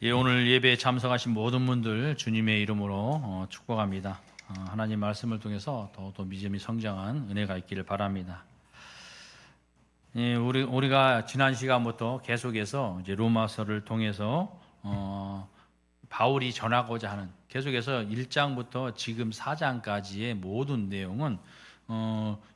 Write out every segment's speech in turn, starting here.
예, 오늘 예배에 참석하신 모든 분들 주님의 이름으로 축복합니다. 하나님 말씀을 통해서 더욱더 믿음이 성장한 은혜가 있기를 바랍니다. 예, 우리가 지난 시간부터 계속해서 이제 로마서를 통해서 바울이 전하고자 하는 계속해서 1장부터 지금 4장까지의 모든 내용은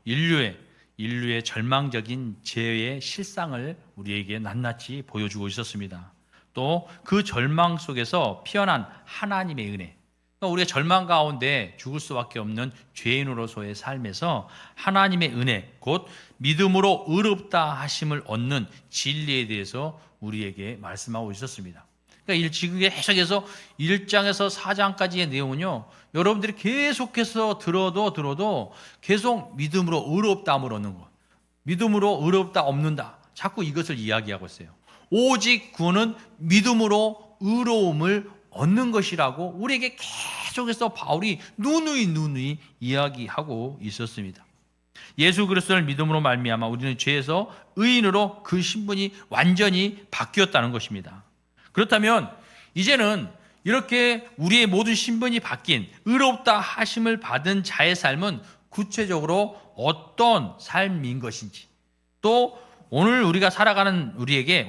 인류의 절망적인 죄의 실상을 우리에게 낱낱이 보여주고 있었습니다. 또 그 절망 속에서 피어난 하나님의 은혜, 그러니까 우리가 절망 가운데 죽을 수밖에 없는 죄인으로서의 삶에서 하나님의 은혜, 곧 믿음으로 의롭다 하심을 얻는 진리에 대해서 우리에게 말씀하고 있었습니다. 그러니까 지금 계속해서 1장에서 4장까지의 내용은요, 여러분들이 계속해서 들어도 계속 믿음으로 의롭다함을 얻는 것, 믿음으로 의롭다 없는다, 자꾸 이것을 이야기하고 있어요. 오직 구원은 믿음으로 의로움을 얻는 것이라고 우리에게 계속해서 바울이 누누이 이야기하고 있었습니다. 예수 그리스도를 믿음으로 말미암아 우리는 죄에서 의인으로 그 신분이 완전히 바뀌었다는 것입니다. 그렇다면 이제는 이렇게 우리의 모든 신분이 바뀐 의롭다 하심을 받은 자의 삶은 구체적으로 어떤 삶인 것인지, 또 오늘을 살아가는 우리에게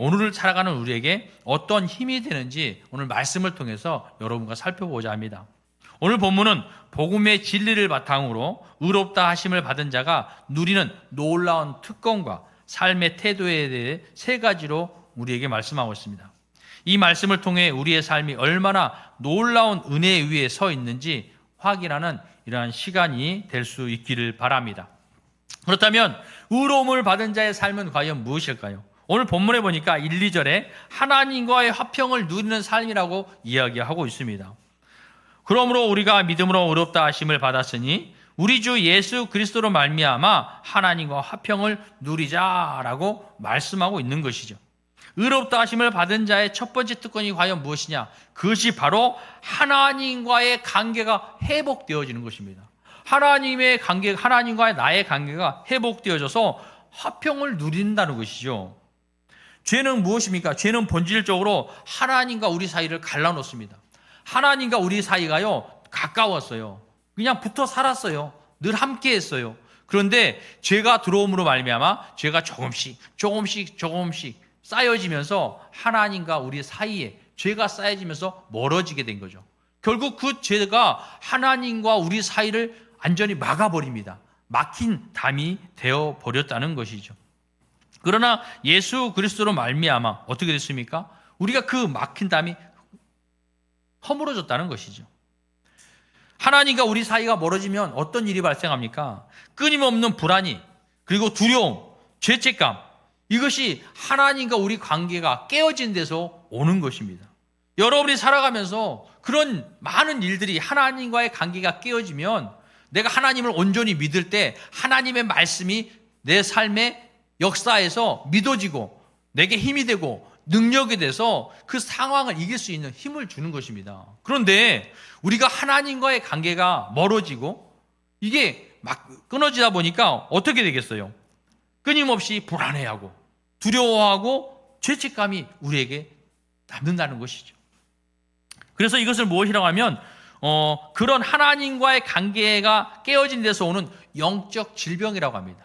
어떤 힘이 되는지 오늘 말씀을 통해서 여러분과 살펴보자 합니다. 오늘 본문은 복음의 진리를 바탕으로 의롭다 하심을 받은 자가 누리는 놀라운 특권과 삶의 태도에 대해 세 가지로 우리에게 말씀하고 있습니다. 이 말씀을 통해 우리의 삶이 얼마나 놀라운 은혜 위에 서 있는지 확인하는 이러한 시간이 될 수 있기를 바랍니다. 그렇다면 의로움을 받은 자의 삶은 과연 무엇일까요? 오늘 본문에 보니까 1, 2절에 하나님과의 화평을 누리는 삶이라고 이야기하고 있습니다. 그러므로 우리가 믿음으로 의롭다 하심을 받았으니 우리 주 예수 그리스도로 말미암아 하나님과 화평을 누리자라고 말씀하고 있는 것이죠. 의롭다 하심을 받은 자의 첫 번째 특권이 과연 무엇이냐? 그것이 바로 하나님과의 관계가 회복되어지는 것입니다. 하나님과의 나의 관계가 회복되어져서 화평을 누린다는 것이죠. 죄는 무엇입니까? 죄는 본질적으로 하나님과 우리 사이를 갈라놓습니다. 하나님과 우리 사이가요, 가까웠어요. 그냥 붙어 살았어요. 늘 함께 했어요. 그런데 죄가 들어옴으로 말미암아 죄가 조금씩 쌓여지면서 하나님과 우리 사이에 죄가 쌓여지면서 멀어지게 된 거죠. 결국 그 죄가 하나님과 우리 사이를 완전히 막아버립니다. 막힌 담이 되어버렸다는 것이죠. 그러나 예수 그리스도로 말미암아 어떻게 됐습니까? 우리가 그 막힌 담이 허물어졌다는 것이죠. 하나님과 우리 사이가 멀어지면 어떤 일이 발생합니까? 끊임없는 불안이, 그리고 두려움, 죄책감, 이것이 하나님과 우리 관계가 깨어진 데서 오는 것입니다. 여러분이 살아가면서 그런 많은 일들이 하나님과의 관계가 깨어지면 내가 하나님을 온전히 믿을 때 하나님의 말씀이 내 삶의 역사에서 믿어지고 내게 힘이 되고 능력이 돼서 그 상황을 이길 수 있는 힘을 주는 것입니다. 그런데 우리가 하나님과의 관계가 멀어지고 이게 막 끊어지다 보니까 어떻게 되겠어요? 끊임없이 불안해하고 두려워하고 죄책감이 우리에게 남는다는 것이죠. 그래서 이것을 무엇이라고 하면 그런 하나님과의 관계가 깨어진 데서 오는 영적 질병이라고 합니다.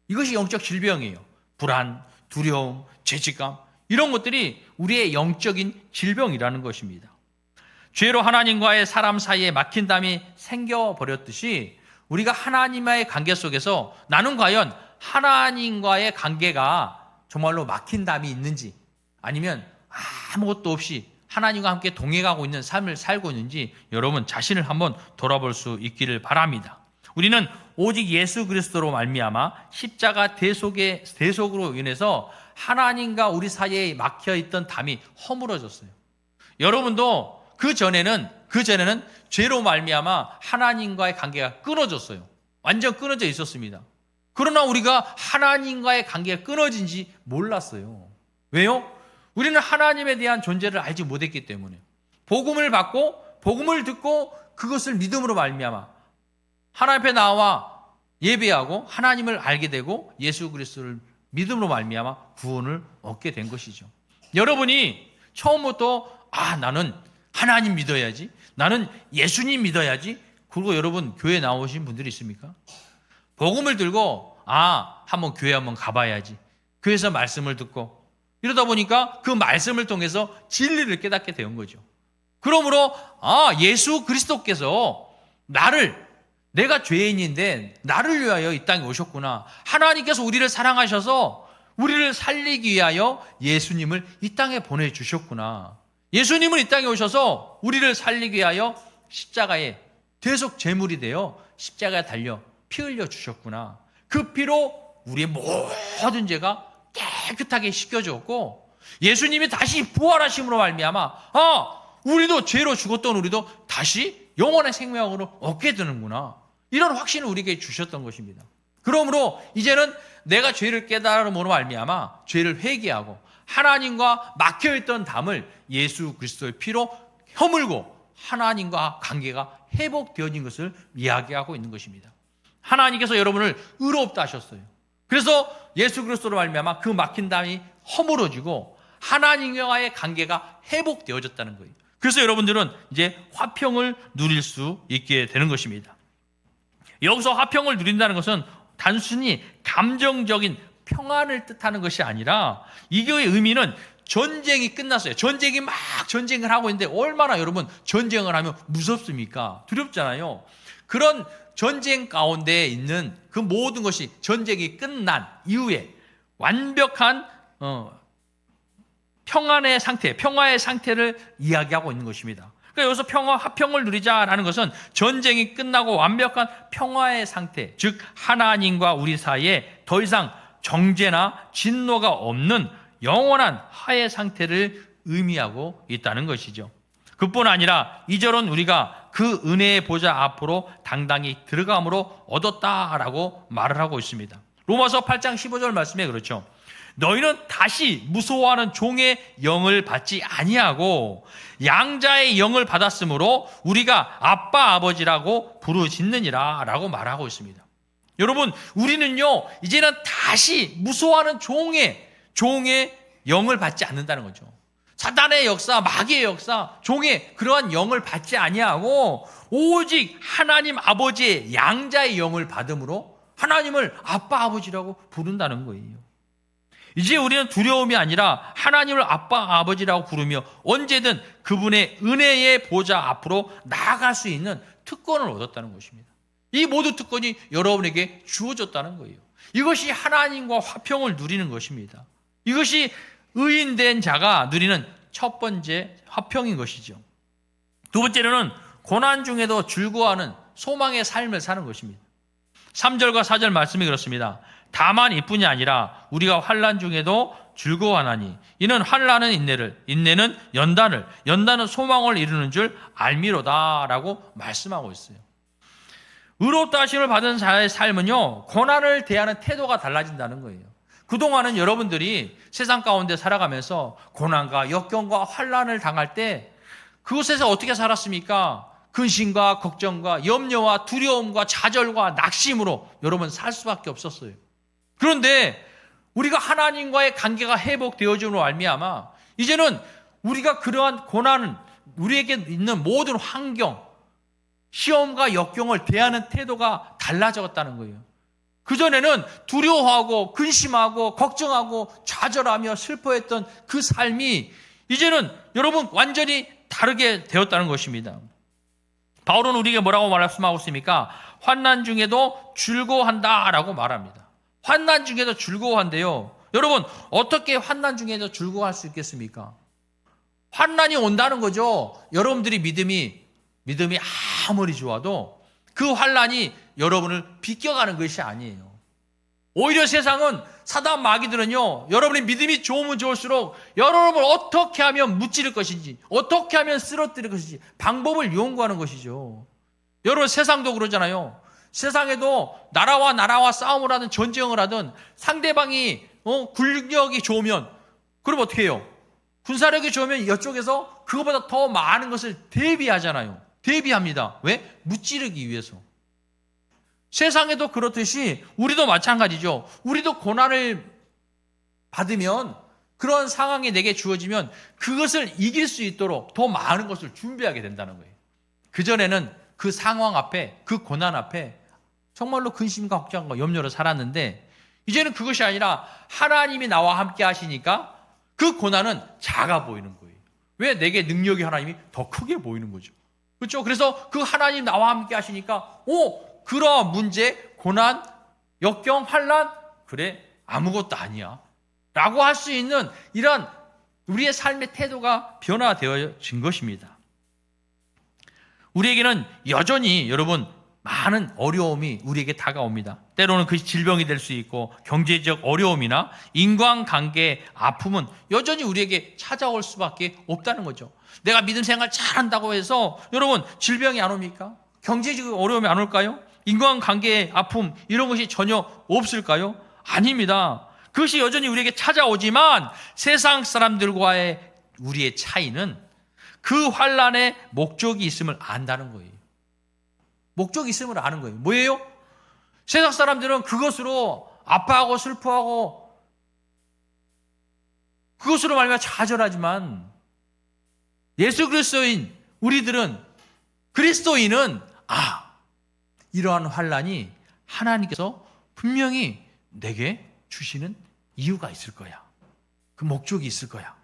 이것이 영적 질병이에요. 불안, 두려움, 죄책감, 이런 것들이 우리의 영적인 질병이라는 것입니다. 죄로 하나님과의 사람 사이에 막힌 담이 생겨버렸듯이 우리가 하나님과의 관계 속에서 나는 과연 하나님과의 관계가 정말로 막힌 담이 있는지, 아니면 아무것도 없이 하나님과 함께 동행하고 있는 삶을 살고 있는지 여러분 자신을 한번 돌아볼 수 있기를 바랍니다. 우리는 오직 예수 그리스도로 말미암아 십자가 대속으로 인해서 하나님과 우리 사이에 막혀있던 담이 허물어졌어요. 여러분도 그 전에는 죄로 말미암아 하나님과의 관계가 끊어졌어요. 완전 끊어져 있었습니다. 그러나 우리가 하나님과의 관계가 끊어진지 몰랐어요. 왜요? 우리는 하나님에 대한 존재를 알지 못했기 때문에 복음을 받고 복음을 듣고 그것을 믿음으로 말미암아 하나님 앞에 나와 예배하고 하나님을 알게 되고 예수 그리스도를 믿음으로 말미암아 구원을 얻게 된 것이죠. 여러분이 처음부터 나는 하나님 믿어야지, 나는 예수님 믿어야지. 그리고 여러분 교회 나오신 분들이 있습니까? 복음을 들고 한번 교회 한번 가봐야지, 교회에서 말씀을 듣고 이러다 보니까 그 말씀을 통해서 진리를 깨닫게 된 거죠. 그러므로 예수 그리스도께서 내가 죄인인데 나를 위하여 이 땅에 오셨구나. 하나님께서 우리를 사랑하셔서 우리를 살리기 위하여 예수님을 이 땅에 보내주셨구나. 예수님은 이 땅에 오셔서 우리를 살리기 위하여 십자가에 대속 제물이 되어 십자가에 달려 피 흘려 주셨구나. 그 피로 우리의 모든 죄가 깨끗하게 씻겨졌고, 예수님이 다시 부활하심으로 말미암아 우리도 죄로 죽었던 우리도 다시 영원의 생명으로 얻게 되는구나. 이런 확신을 우리에게 주셨던 것입니다. 그러므로 이제는 내가 죄를 깨달음으로 말미암아 죄를 회개하고 하나님과 막혀있던 담을 예수 그리스도의 피로 허물고 하나님과 관계가 회복되어진 것을 이야기하고 있는 것입니다. 하나님께서 여러분을 의롭다 하셨어요. 그래서 예수 그리스도로 말미암아 그 막힌 담이 허물어지고 하나님과의 관계가 회복되어졌다는 거예요. 그래서 여러분들은 이제 화평을 누릴 수 있게 되는 것입니다. 여기서 화평을 누린다는 것은 단순히 감정적인 평안을 뜻하는 것이 아니라, 이거의 의미는 전쟁이 끝났어요. 전쟁이 막 전쟁을 하고 있는데 얼마나 여러분 전쟁을 하면 무섭습니까? 두렵잖아요. 그런 전쟁 가운데 있는 그 모든 것이 전쟁이 끝난 이후에 완벽한 평안의 상태, 평화의 상태를 이야기하고 있는 것입니다. 그러니까 여기서 화평을 누리자라는 것은 전쟁이 끝나고 완벽한 평화의 상태, 즉 하나님과 우리 사이에 더 이상 정죄나 진노가 없는 영원한 화해 상태를 의미하고 있다는 것이죠. 그뿐 아니라 2절은 우리가 그 은혜의 보좌 앞으로 당당히 들어감으로 얻었다라고 말을 하고 있습니다. 로마서 8장 15절 말씀에 그렇죠. 너희는 다시 무서워하는 종의 영을 받지 아니하고 양자의 영을 받았으므로 우리가 아빠 아버지라고 부르짖느니라 라고 말하고 있습니다. 여러분, 우리는요 이제는 다시 무서워하는 종의 영을 받지 않는다는 거죠. 사단의 역사, 마귀의 역사, 종의 그러한 영을 받지 아니하고 오직 하나님 아버지의 양자의 영을 받음으로 하나님을 아빠 아버지라고 부른다는 거예요. 이제 우리는 두려움이 아니라 하나님을 아빠 아버지라고 부르며 언제든 그분의 은혜의 보좌 앞으로 나아갈 수 있는 특권을 얻었다는 것입니다. 이 모든 특권이 여러분에게 주어졌다는 거예요. 이것이 하나님과 화평을 누리는 것입니다. 이것이 의인된 자가 누리는 첫 번째 화평인 것이죠. 두 번째로는 고난 중에도 즐거워하는 소망의 삶을 사는 것입니다. 3절과 4절 말씀이 그렇습니다. 다만 이뿐이 아니라 우리가 환난 중에도 즐거워하나니 이는 환난은 인내를, 인내는 연단을, 연단은 소망을 이루는 줄 알미로다라고 말씀하고 있어요. 의롭다 하심을 받은 자의 삶은요 고난을 대하는 태도가 달라진다는 거예요. 그동안은 여러분들이 세상 가운데 살아가면서 고난과 역경과 환난을 당할 때 그곳에서 어떻게 살았습니까? 근심과 걱정과 염려와 두려움과 좌절과 낙심으로 여러분 살 수밖에 없었어요. 그런데 우리가 하나님과의 관계가 회복되어짐으로 말미암아 이제는 우리가 그러한 고난은 우리에게 있는 모든 환경, 시험과 역경을 대하는 태도가 달라졌다는 거예요. 그전에는 두려워하고 근심하고 걱정하고 좌절하며 슬퍼했던 그 삶이 이제는 여러분 완전히 다르게 되었다는 것입니다. 바울은 우리에게 뭐라고 말씀하고 있습니까? 환난 중에도 즐거워한다라고 말합니다. 환난 중에도 즐거워한대요. 여러분 어떻게 환난 중에도 즐거워할 수 있겠습니까? 환난이 온다는 거죠. 여러분들이 믿음이 아무리 좋아도 그 환난이 여러분을 비껴가는 것이 아니에요. 오히려 세상은 사단 마귀들은요 여러분의 믿음이 좋으면 좋을수록 여러분을 어떻게 하면 무찌를 것인지, 어떻게 하면 쓰러뜨릴 것인지 방법을 연구하는 것이죠. 여러분 세상도 그러잖아요. 세상에도 나라와 싸움을 하든 전쟁을 하든 상대방이 군력이 좋으면 그럼 어떻게 해요? 군사력이 좋으면 이쪽에서 그거보다 더 많은 것을 대비하잖아요. 대비합니다. 왜? 무찌르기 위해서. 세상에도 그렇듯이 우리도 마찬가지죠. 우리도 고난을 받으면 그런 상황이 내게 주어지면 그것을 이길 수 있도록 더 많은 것을 준비하게 된다는 거예요. 그전에는 그 상황 앞에, 그 고난 앞에 정말로 근심과 걱정과 염려로 살았는데 이제는 그것이 아니라 하나님이 나와 함께 하시니까 그 고난은 작아 보이는 거예요. 왜? 내게 능력이 하나님이 더 크게 보이는 거죠. 그렇죠? 그래서 그 하나님 나와 함께 하시니까 그런 문제, 고난, 역경, 환난 그래 아무것도 아니야 라고 할 수 있는 이런 우리의 삶의 태도가 변화되어진 것입니다. 우리에게는 여전히 여러분 많은 어려움이 우리에게 다가옵니다. 때로는 그것이 질병이 될 수 있고 경제적 어려움이나 인간관계의 아픔은 여전히 우리에게 찾아올 수밖에 없다는 거죠. 내가 믿음 생활 잘한다고 해서 여러분 질병이 안 옵니까? 경제적 어려움이 안 올까요? 인간관계의 아픔 이런 것이 전혀 없을까요? 아닙니다. 그것이 여전히 우리에게 찾아오지만 세상 사람들과의 우리의 차이는 그 환난의 목적이 있음을 안다는 거예요. 목적이 있음을 아는 거예요. 뭐예요? 세상 사람들은 그것으로 아파하고 슬퍼하고 그것으로 말미암아 좌절하지만 예수 그리스도인 우리들은 그리스도인은 이러한 환난이 하나님께서 분명히 내게 주시는 이유가 있을 거야. 그 목적이 있을 거야.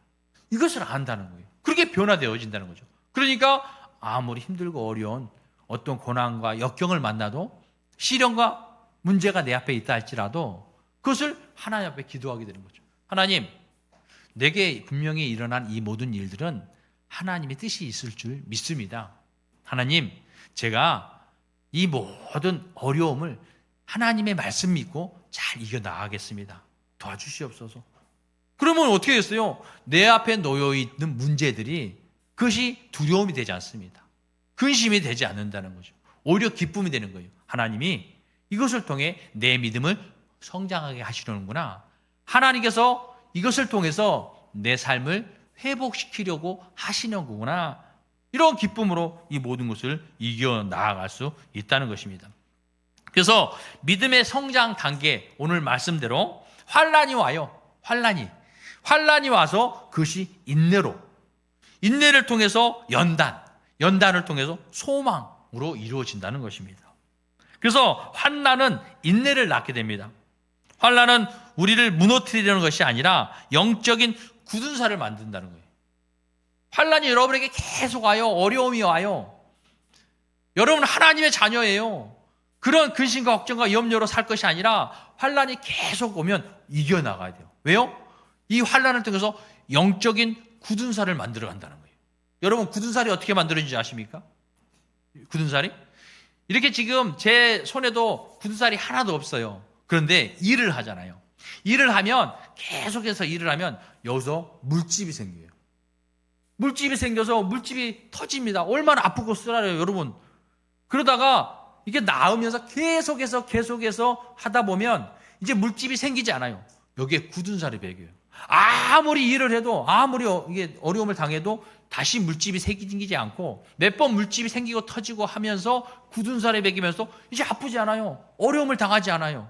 이것을 안다는 거예요. 그렇게 변화되어진다는 거죠. 그러니까 아무리 힘들고 어려운 어떤 고난과 역경을 만나도 시련과 문제가 내 앞에 있다 할지라도 그것을 하나님 앞에 기도하게 되는 거죠. 하나님, 내게 분명히 일어난 이 모든 일들은 하나님의 뜻이 있을 줄 믿습니다. 하나님, 제가 이 모든 어려움을 하나님의 말씀 믿고 잘 이겨나가겠습니다. 도와주시옵소서. 그러면 어떻게 됐어요? 내 앞에 놓여있는 문제들이 그것이 두려움이 되지 않습니다. 근심이 되지 않는다는 거죠. 오히려 기쁨이 되는 거예요. 하나님이 이것을 통해 내 믿음을 성장하게 하시려는구나. 하나님께서 이것을 통해서 내 삶을 회복시키려고 하시는 거구나. 이런 기쁨으로 이 모든 것을 이겨나갈 수 있다는 것입니다. 그래서 믿음의 성장 단계, 오늘 말씀대로 환난이 와요. 환난이 와서 그것이 인내를 통해서 연단을 통해서 소망으로 이루어진다는 것입니다. 그래서 환난은 인내를 낳게 됩니다. 환난은 우리를 무너뜨리려는 것이 아니라 영적인 굳은 살을 만든다는 거예요. 환난이 여러분에게 계속 와요. 어려움이 와요. 여러분 하나님의 자녀예요. 그런 근심과 걱정과 염려로 살 것이 아니라 환난이 계속 오면 이겨나가야 돼요. 왜요? 이 환난을 통해서 영적인 굳은 살을 만들어 간다는 거예요. 여러분 굳은 살이 어떻게 만들어지는지 아십니까? 굳은 살이? 이렇게 지금 제 손에도 굳은 살이 하나도 없어요. 그런데 일을 하잖아요. 일을 하면 계속해서 일을 하면 여기서 물집이 생겨요. 물집이 생겨서 물집이 터집니다. 얼마나 아프고 쓰라려요, 여러분. 그러다가 이게 나으면서 계속해서 하다 보면 이제 물집이 생기지 않아요. 여기에 굳은 살이 배겨요. 아무리 일을 해도 아무리 이게 어려움을 당해도 다시 물집이 생기지 않고 몇 번 물집이 생기고 터지고 하면서 굳은 살이 배기면서 이제 아프지 않아요. 어려움을 당하지 않아요.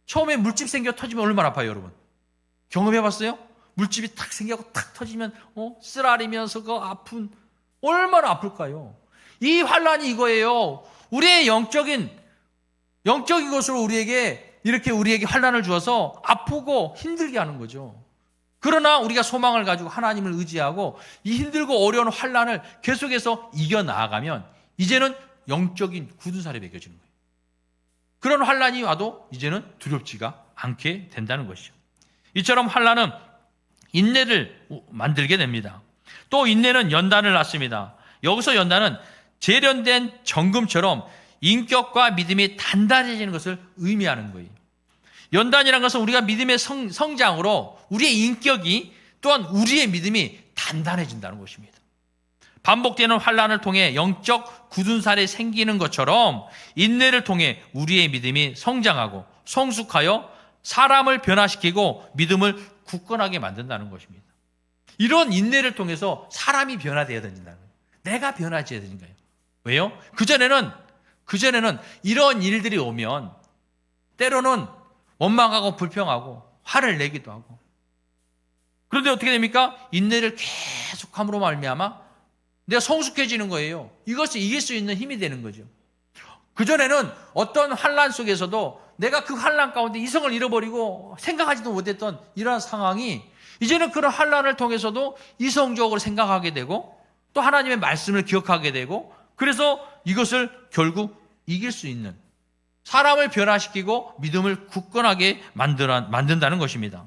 처음에 물집 생겨 터지면 얼마나 아파요, 여러분? 경험해봤어요? 물집이 탁 생기고 탁 터지면 쓰라리면서 그 아픈 얼마나 아플까요? 이 환난이 이거예요. 우리의 영적인 것으로 우리에게 환난을 주어서 아프고 힘들게 하는 거죠. 그러나 우리가 소망을 가지고 하나님을 의지하고 이 힘들고 어려운 환난을 계속해서 이겨나가면 이제는 영적인 굳은 살이 배겨지는 거예요. 그런 환난이 와도 이제는 두렵지가 않게 된다는 것이죠. 이처럼 환난은 인내를 만들게 됩니다. 또 인내는 연단을 낳습니다. 여기서 연단은 재련된 정금처럼 인격과 믿음이 단단해지는 것을 의미하는 거예요. 연단이라는 것은 우리가 믿음의 성장으로 우리의 인격이 또한 우리의 믿음이 단단해진다는 것입니다. 반복되는 환난을 통해 영적 굳은 살이 생기는 것처럼 인내를 통해 우리의 믿음이 성장하고 성숙하여 사람을 변화시키고 믿음을 굳건하게 만든다는 것입니다. 이런 인내를 통해서 사람이 변화되어야 된다는 거예요. 내가 변화해야 되는 거예요. 왜요? 그전에는 이런 일들이 오면 때로는 원망하고 불평하고 화를 내기도 하고 그런데 어떻게 됩니까? 인내를 계속함으로 말미암아 내가 성숙해지는 거예요. 이것을 이길 수 있는 힘이 되는 거죠. 그전에는 어떤 환난 속에서도 내가 그 환난 가운데 이성을 잃어버리고 생각하지도 못했던 이러한 상황이 이제는 그런 환난을 통해서도 이성적으로 생각하게 되고 또 하나님의 말씀을 기억하게 되고 그래서 이것을 결국 이길 수 있는 사람을 변화시키고 믿음을 굳건하게 만든다는 것입니다.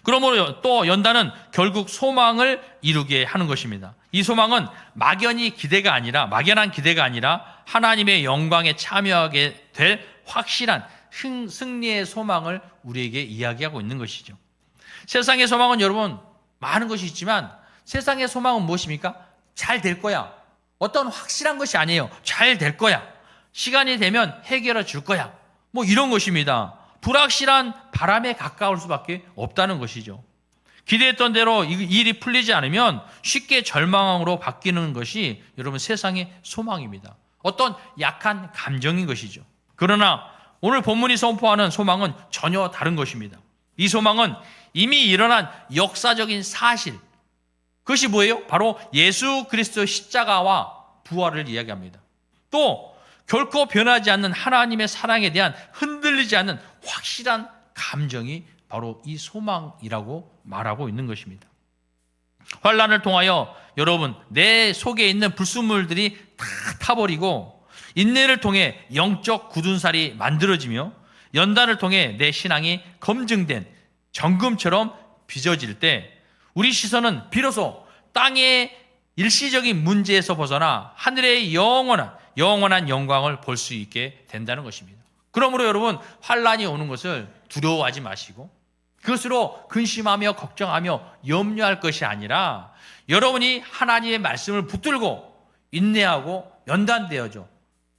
그러므로 또 연단은 결국 소망을 이루게 하는 것입니다. 이 소망은 막연한 기대가 아니라 하나님의 영광에 참여하게 될 확실한 승리의 소망을 우리에게 이야기하고 있는 것이죠. 세상의 소망은 여러분 많은 것이 있지만 세상의 소망은 무엇입니까? 잘 될 거야. 어떤 확실한 것이 아니에요. 잘 될 거야. 시간이 되면 해결해 줄 거야. 뭐 이런 것입니다. 불확실한 바람에 가까울 수밖에 없다는 것이죠. 기대했던 대로 일이 풀리지 않으면 쉽게 절망으로 바뀌는 것이 여러분 세상의 소망입니다. 어떤 약한 감정인 것이죠. 그러나 오늘 본문이 선포하는 소망은 전혀 다른 것입니다. 이 소망은 이미 일어난 역사적인 사실, 그것이 뭐예요? 바로 예수 그리스도의 십자가와 부활을 이야기합니다. 또 결코 변하지 않는 하나님의 사랑에 대한 흔들리지 않는 확실한 감정이 바로 이 소망이라고 말하고 있는 것입니다. 환난을 통하여 여러분 내 속에 있는 불순물들이 다 타버리고 인내를 통해 영적 굳은살이 만들어지며 연단을 통해 내 신앙이 검증된 정금처럼 빚어질 때 우리 시선은 비로소 땅의 일시적인 문제에서 벗어나 하늘의 영원한 영광을 볼 수 있게 된다는 것입니다. 그러므로 여러분 환난이 오는 것을 두려워하지 마시고 그것으로 근심하며 걱정하며 염려할 것이 아니라 여러분이 하나님의 말씀을 붙들고 인내하고 연단되어져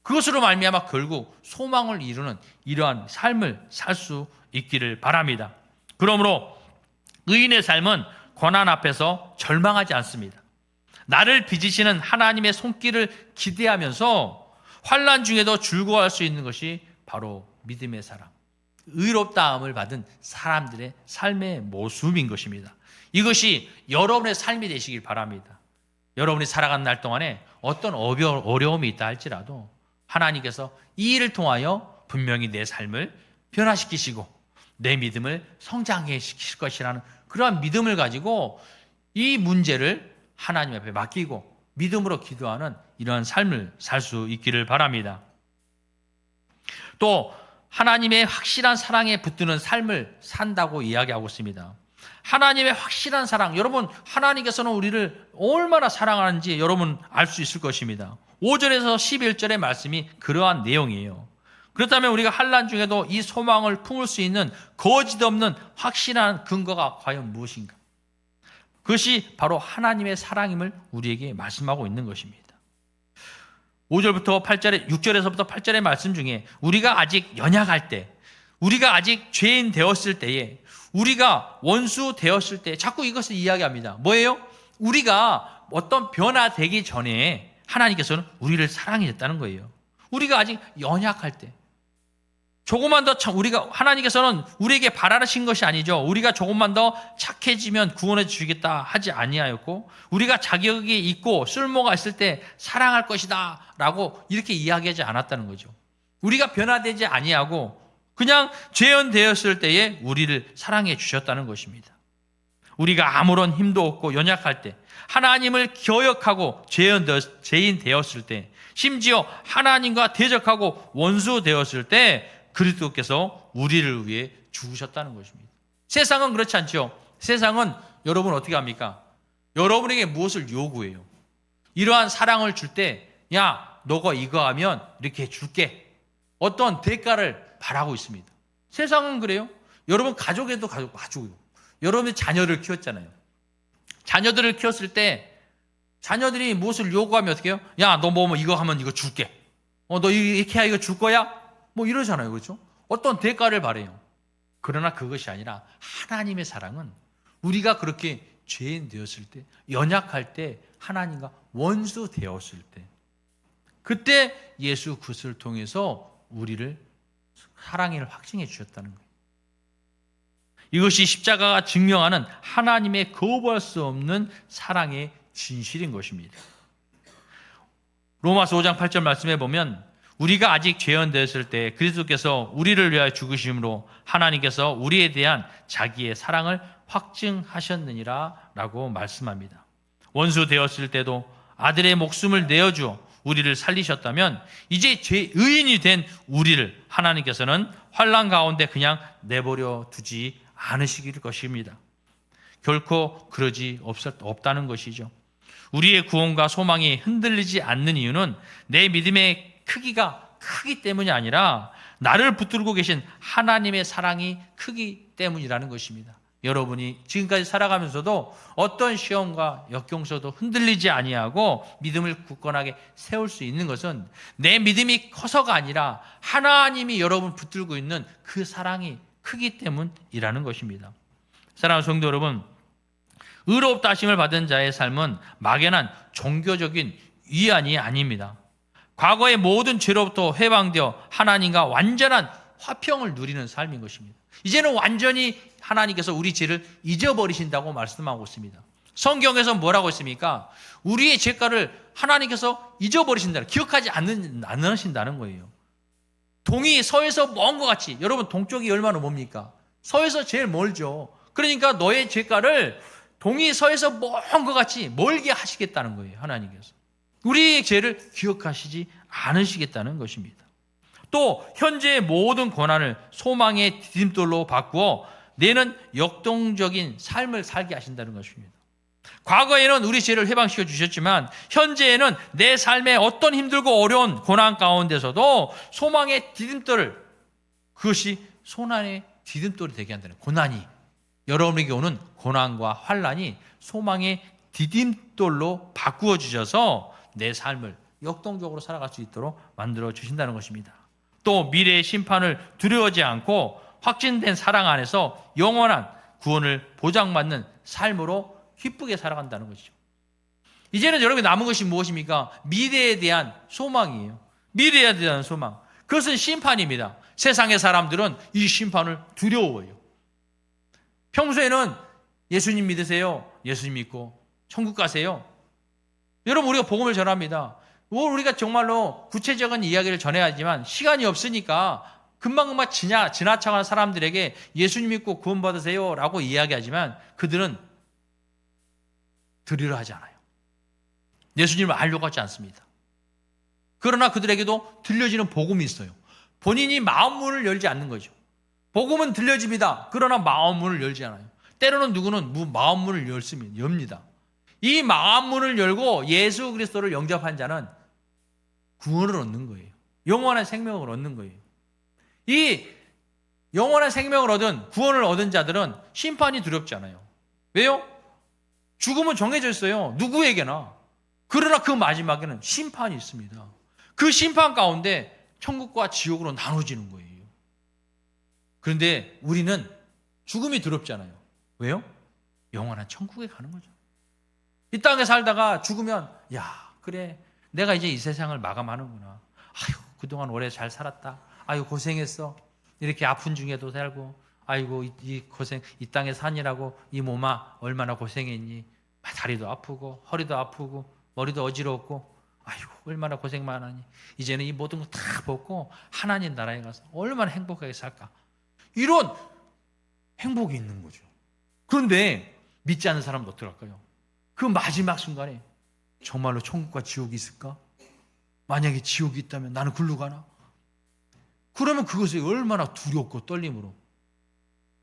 그것으로 말미암아 결국 소망을 이루는 이러한 삶을 살 수 있기를 바랍니다. 그러므로 의인의 삶은 고난 앞에서 절망하지 않습니다. 나를 빚으시는 하나님의 손길을 기대하면서 환난 중에도 즐거워할 수 있는 것이 바로 믿음의 사람, 의롭다함을 받은 사람들의 삶의 모습인 것입니다. 이것이 여러분의 삶이 되시길 바랍니다. 여러분이 살아가는 날 동안에 어떤 어려움이 있다 할지라도 하나님께서 이 일을 통하여 분명히 내 삶을 변화시키시고 내 믿음을 성장해 시킬 것이라는 그러한 믿음을 가지고 이 문제를 하나님 앞에 맡기고 믿음으로 기도하는 이러한 삶을 살 수 있기를 바랍니다. 또 하나님의 확실한 사랑에 붙드는 삶을 산다고 이야기하고 있습니다. 하나님의 확실한 사랑, 여러분 하나님께서는 우리를 얼마나 사랑하는지 여러분 알 수 있을 것입니다. 5절에서 11절의 말씀이 그러한 내용이에요. 그렇다면 우리가 환난 중에도 이 소망을 품을 수 있는 거짓 없는 확실한 근거가 과연 무엇인가? 그것이 바로 하나님의 사랑임을 우리에게 말씀하고 있는 것입니다. 5절부터 8절에 6절에서부터 8절의 말씀 중에 우리가 아직 연약할 때, 우리가 아직 죄인 되었을 때에, 우리가 원수 되었을 때 자꾸 이것을 이야기합니다. 뭐예요? 우리가 어떤 변화되기 전에 하나님께서는 우리를 사랑했다는 거예요. 우리가 아직 연약할 때, 조금만 더 우리가 하나님께서는 우리에게 바라신 것이 아니죠. 우리가 조금만 더 착해지면 구원해 주시겠다 하지 아니하였고 우리가 자격이 있고 쓸모가 있을 때 사랑할 것이다 라고 이렇게 이야기하지 않았다는 거죠. 우리가 변화되지 아니하고 그냥 죄인되었을 때에 우리를 사랑해 주셨다는 것입니다. 우리가 아무런 힘도 없고 연약할 때 하나님을 거역하고 죄인 되었을 때 심지어 하나님과 대적하고 원수 되었을 때 그리스도께서 우리를 위해 죽으셨다는 것입니다. 세상은 그렇지 않죠. 세상은 여러분 어떻게 합니까? 여러분에게 무엇을 요구해요? 이러한 사랑을 줄 때 야, 너가 이거 하면 이렇게 줄게. 어떤 대가를 바라고 있습니다. 세상은 그래요. 여러분 가족에도 가족이고 여러분이 자녀를 키웠잖아요. 자녀들을 키웠을 때 자녀들이 무엇을 요구하면 어떻게 해요? 야, 너 뭐 이거 하면 이거 줄게. 너 이렇게 해야 이거 줄 거야? 뭐 이러잖아요. 그렇죠? 어떤 대가를 바래요. 그러나 그것이 아니라 하나님의 사랑은 우리가 그렇게 죄인 되었을 때, 연약할 때, 하나님과 원수 되었을 때 그때 예수 그리스도를 통해서 우리를 사랑을 확증해 주셨다는 거예요. 이것이 십자가가 증명하는 하나님의 거부할 수 없는 사랑의 진실인 것입니다. 로마서 5장 8절 말씀에 보면 우리가 아직 죄인되었을 때 그리스도께서 우리를 위하여 죽으심으로 하나님께서 우리에 대한 자기의 사랑을 확증하셨느니라 라고 말씀합니다. 원수 되었을 때도 아들의 목숨을 내어주어 우리를 살리셨다면 이제 의인이 된 우리를 하나님께서는 환난 가운데 그냥 내버려 두지 않으시길 것입니다. 결코 그러지 없다는 것이죠. 우리의 구원과 소망이 흔들리지 않는 이유는 내 믿음의 크기가 크기 때문이 아니라 나를 붙들고 계신 하나님의 사랑이 크기 때문이라는 것입니다. 여러분이 지금까지 살아가면서도 어떤 시험과 역경서도 흔들리지 아니하고 믿음을 굳건하게 세울 수 있는 것은 내 믿음이 커서가 아니라 하나님이 여러분 붙들고 있는 그 사랑이 크기 때문이라는 것입니다. 사랑하는 성도 여러분, 의롭다 하심을 받은 자의 삶은 막연한 종교적인 위안이 아닙니다. 과거의 모든 죄로부터 해방되어 하나님과 완전한 화평을 누리는 삶인 것입니다. 이제는 완전히 하나님께서 우리 죄를 잊어버리신다고 말씀하고 있습니다. 성경에서 뭐라고 했습니까? 우리의 죄가를 하나님께서 잊어버리신다, 기억하지 않으신다는 거예요. 동이 서에서 먼 것 같이, 여러분 동쪽이 얼마나 멉니까? 서에서 제일 멀죠. 그러니까 너의 죄가를 동이 서에서 먼 것 같이 멀게 하시겠다는 거예요. 하나님께서 우리의 죄를 기억하시지 않으시겠다는 것입니다. 또 현재의 모든 고난을 소망의 디딤돌로 바꾸어 내는 역동적인 삶을 살게 하신다는 것입니다. 과거에는 우리 죄를 해방시켜 주셨지만 현재에는 내 삶에 어떤 힘들고 어려운 고난 가운데서도 소망의 디딤돌을, 그것이 소난의 디딤돌이 되게 한다는, 고난이, 여러분에게 오는 고난과 환난이 소망의 디딤돌로 바꾸어 주셔서 내 삶을 역동적으로 살아갈 수 있도록 만들어 주신다는 것입니다. 또 미래의 심판을 두려워하지 않고 확진된 사랑 안에서 영원한 구원을 보장받는 삶으로 기쁘게 살아간다는 것이죠. 이제는 여러분이 남은 것이 무엇입니까? 미래에 대한 소망이에요. 미래에 대한 소망. 그것은 심판입니다. 세상의 사람들은 이 심판을 두려워해요. 평소에는 예수님 믿으세요. 예수님 믿고 천국 가세요. 여러분, 우리가 복음을 전합니다. 우리가 정말로 구체적인 이야기를 전해야 하지만 시간이 없으니까 금방금방 지나쳐가는 사람들에게 예수님 믿고 구원받으세요 라고 이야기하지만 그들은 들으려 하지 않아요. 예수님을 알려고 하지 않습니다. 그러나 그들에게도 들려지는 복음이 있어요. 본인이 마음 문을 열지 않는 거죠. 복음은 들려집니다. 그러나 마음 문을 열지 않아요. 때로는 누구는 마음 문을 엽니다. 이 마음 문을 열고 예수 그리스도를 영접한 자는 구원을 얻는 거예요. 영원한 생명을 얻는 거예요. 이 영원한 생명을 얻은, 구원을 얻은 자들은 심판이 두렵지 않아요. 왜요? 죽음은 정해져 있어요. 누구에게나. 그러나 그 마지막에는 심판이 있습니다. 그 심판 가운데 천국과 지옥으로 나눠지는 거예요. 그런데 우리는 죽음이 두렵잖아요. 왜요? 영원한 천국에 가는 거죠. 이 땅에 살다가 죽으면, 야, 그래, 내가 이제 이 세상을 마감하는구나. 아유, 그동안 오래 잘 살았다. 아유, 고생했어. 이렇게 아픈 중에도 살고, 아이고, 이 고생, 이 땅에 사니라고 이 몸아 얼마나 고생했니? 다리도 아프고 허리도 아프고 머리도 어지럽고, 아이고, 얼마나 고생 많았니? 이제는 이 모든 거 다 벗고 하나님 나라에 가서 얼마나 행복하게 살까? 이런 행복이 있는 거죠. 그런데 믿지 않는 사람은 어떡할까요? 그 마지막 순간에 정말로 천국과 지옥이 있을까? 만약에 지옥이 있다면 나는 굴러 가나? 그러면 그것이 얼마나 두렵고 떨림으로.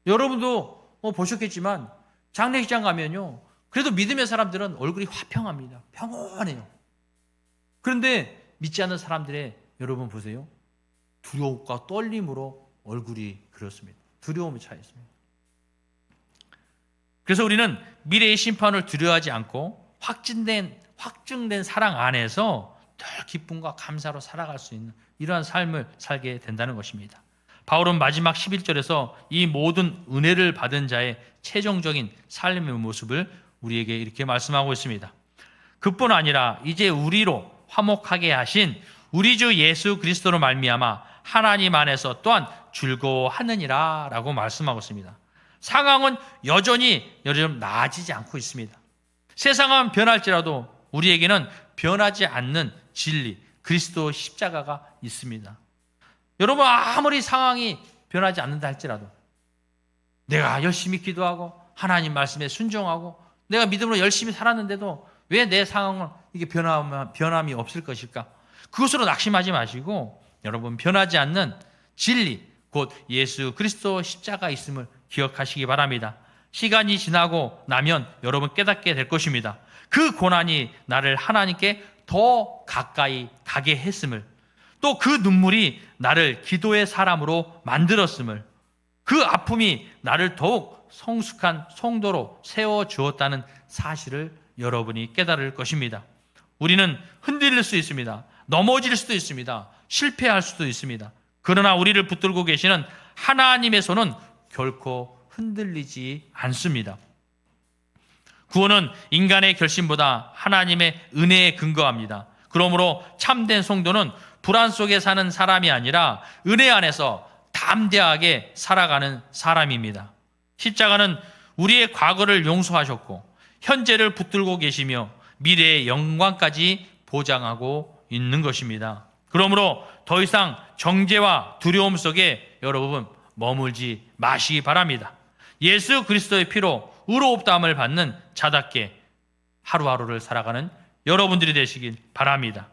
여러분도 보셨겠지만 장례식장 가면요, 그래도 믿음의 사람들은 얼굴이 화평합니다. 평온해요. 그런데 믿지 않는 사람들의, 여러분 보세요, 두려움과 떨림으로 얼굴이 그렇습니다. 두려움이 차 있습니다. 그래서 우리는 미래의 심판을 두려워하지 않고 확증된 사랑 안에서 늘 기쁨과 감사로 살아갈 수 있는 이러한 삶을 살게 된다는 것입니다. 바울은 마지막 11절에서 이 모든 은혜를 받은 자의 최종적인 삶의 모습을 우리에게 이렇게 말씀하고 있습니다. 그뿐 아니라 이제 우리로 화목하게 하신 우리 주 예수 그리스도로 말미암아 하나님 안에서 또한 즐거워하느니라 라고 말씀하고 있습니다. 상황은 여전히 나아지지 않고 있습니다. 세상은 변할지라도 우리에게는 변하지 않는 진리, 그리스도 십자가가 있습니다. 여러분, 아무리 상황이 변하지 않는다 할지라도 내가 열심히 기도하고 하나님 말씀에 순종하고 내가 믿음으로 열심히 살았는데도 왜 내 상황은 이게 변함이 없을 것일까? 그것으로 낙심하지 마시고 여러분, 변하지 않는 진리, 곧 예수 그리스도 십자가 있음을 기억하시기 바랍니다. 시간이 지나고 나면 여러분 깨닫게 될 것입니다. 그 고난이 나를 하나님께 더 가까이 가게 했음을, 또 그 눈물이 나를 기도의 사람으로 만들었음을, 그 아픔이 나를 더욱 성숙한 성도로 세워주었다는 사실을 여러분이 깨달을 것입니다. 우리는 흔들릴 수 있습니다. 넘어질 수도 있습니다. 실패할 수도 있습니다. 그러나 우리를 붙들고 계시는 하나님의 손은 결코 흔들리지 않습니다. 구원은 인간의 결심보다 하나님의 은혜에 근거합니다. 그러므로 참된 성도는 불안 속에 사는 사람이 아니라 은혜 안에서 담대하게 살아가는 사람입니다. 십자가는 우리의 과거를 용서하셨고 현재를 붙들고 계시며 미래의 영광까지 보장하고 있는 것입니다. 그러므로 더 이상 정죄와 두려움 속에 여러분 머물지 마시기 바랍니다. 예수 그리스도의 피로 의롭다함을 받는 자답게 하루하루를 살아가는 여러분들이 되시길 바랍니다.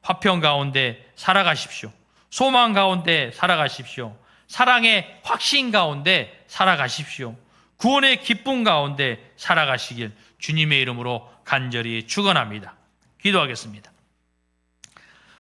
화평 가운데 살아가십시오. 소망 가운데 살아가십시오. 사랑의 확신 가운데 살아가십시오. 구원의 기쁨 가운데 살아가시길 주님의 이름으로 간절히 축원합니다. 기도하겠습니다.